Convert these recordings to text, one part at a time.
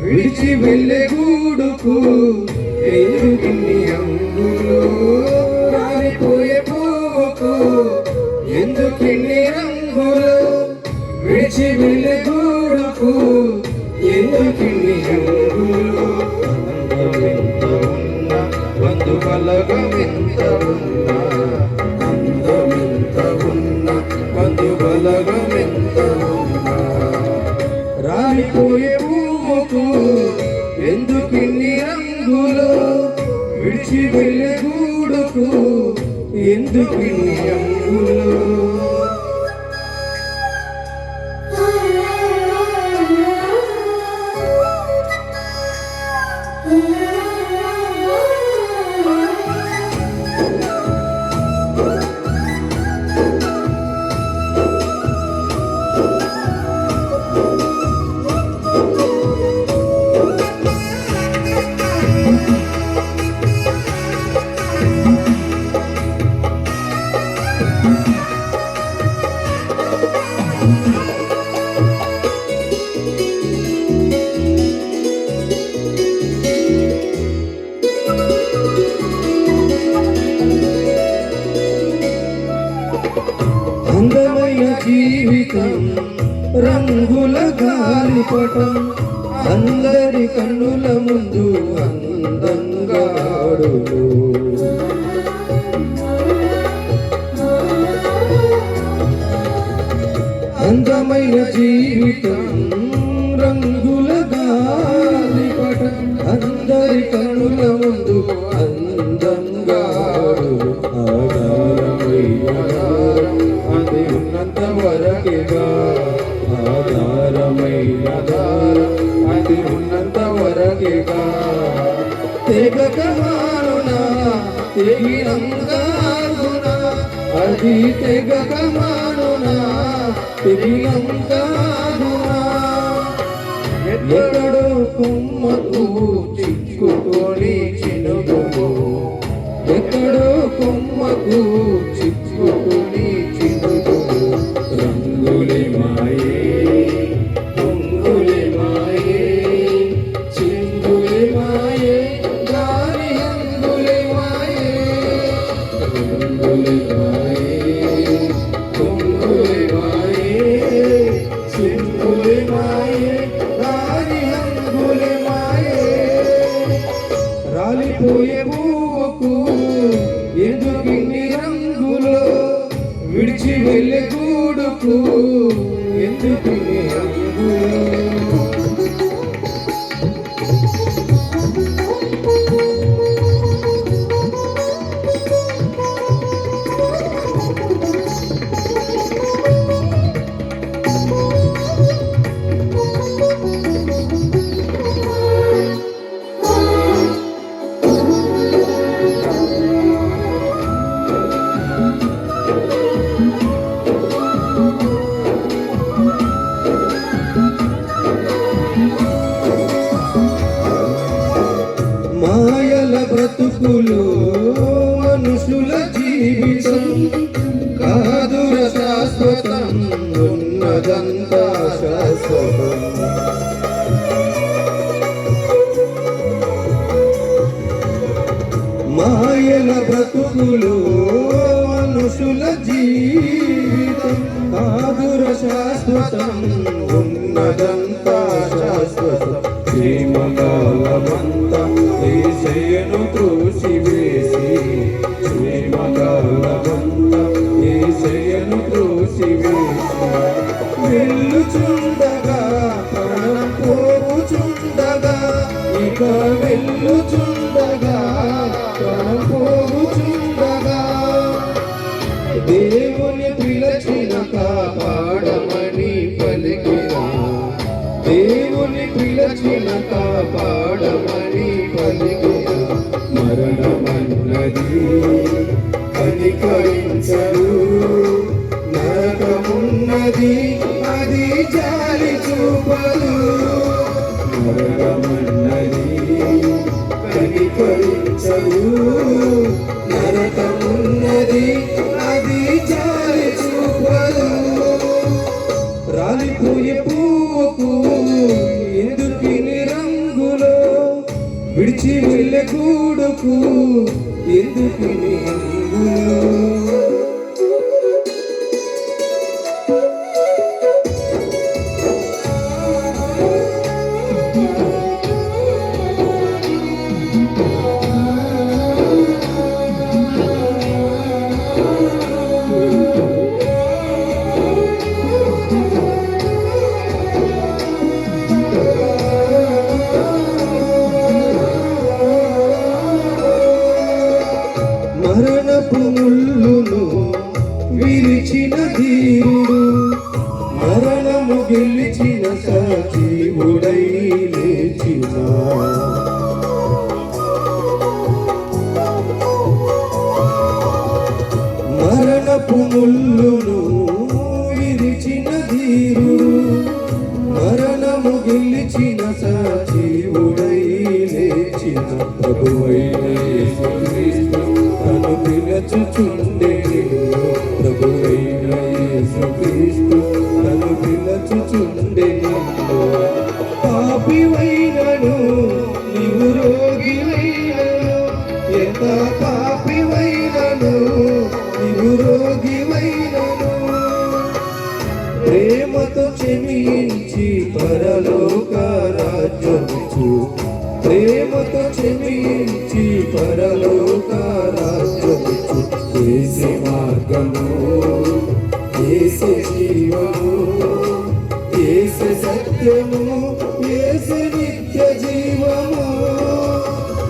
విడిచి వెళ్ళే గూడుకు ఎందుకిన్ని రంగులు రాలిపోయే పువ్వుకు ఎందుకిన్ని రంగులు విడిచి వెళ్ళే గూడుకు ఎందుకిన్ని రంగులు అందమెంత ఉన్నా బంధు బలగమెంత ఉన్నా అందమెంత ఉన్నా బంధు బలగమెంత ఉన్నా రాలిపోయే పువ్వుకు ఎందుకిన్ని రంగులు విడిచి వెళ్ళే గూడుకు ఎందుకిన్ని రంగులు అందమైన జీవితం రంగుల గాలిపటం అందరి కన్నుల ముందు అందంగా ఆడును అందమైన జీవితం రంగుల గాలిపటం అందరి కన్నుల ముందు అందంగా ఆడును అది ఉన్నంత వరకేగా ఆధారమైన అది ఉన్నంత వరకేగా తెగక మానునా తెగినంగానునా అది తెగక మానునా తెగినంగానునా ఎక్కడో కొమ్మకు చిక్కుకొని చినుకు ఎక్కడో కొమ్మకు చిక్కుకొని చినుకు రంగులే మాయే పొంగులే మాయే చింగులే మాయే గాలి అంగులే మాయే రంగులే మాయే పొంగులే మాయే చింగులే మాయే గాలి అంగులే మాయే రాలిపోయే పువ్వుకు ఎందుకిన్ని రంగులు విడిచి వెళ్ళే గూడుకు ఎందుకిన్ని రంగులు మాయల బ్రతుకులు మనుషుల జీవితం కాదుర శాశ్వతం ఉన్నదంతా శాశ్వతం మాయల బ్రతుకులు మనుషుల జీవితం కాదుర శాశ్వతం ఉన్నదంతా శాశ్వతం శ్రీమకాలమంతా ఏసయ్యను త్రోసివేసి శ్రీమకాలమంతా ఏసయ్యను త్రోసివేసి వెళ్ళుచుండగా ప్రాణం పోవుచుండగా ఇక వెళ్ళుచుండగా ప్రాణం పోవుచుండగా దేవుని పిలచిన కాపాడమని పలికిన దేవుని పిలచిన కాపాడమని పలికిన మరణమన్నది కనికరించడు నరకమున్నది అది జాలి చూపదు మరణమన్నది కనికరించడు నరకమున్నది అది జాలి చూపదు రాలిపోయే పువ్వుకు బ్రతుకు ఎందుకు అందులో మరణపు ముళ్ళును విరిచిన ధీరుడు మరణము గెలిచిన సజీవుడై లేచిన మరణపు ముళ్ళును విరిచిన ధీరుడు మరణము గెలిచిన సజీవుడై లేచిన ప్రభువైన యేసుక్రీస్తు తను పిలచుచుండెను ప్రభువైన యేసుక్రీస్తు తను పిలచుచుండెను పాపివైనను నీవు రోగివైనను ఎంత పాపివైనను నీవు రోగివైనను ప్రేమతో క్షమించి పరలోక రాజ్యమిచ్చు ప్రేమతో క్షమించి పరలోక రాజ్యమిచ్చు యేసు మార్గము యేసు జీవము యేసు సత్యము యేసు నిత్య జీవము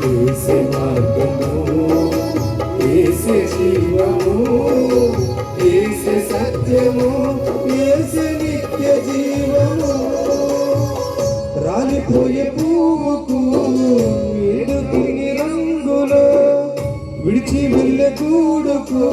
యేసు మార్గము యేసు జీవము యేసు సత్యము యేసు నిత్య జీవము రాలిపోయే పువ్వుకు ఏడు తిని రంగులో విడిచి వెళ్ళే గూడుకు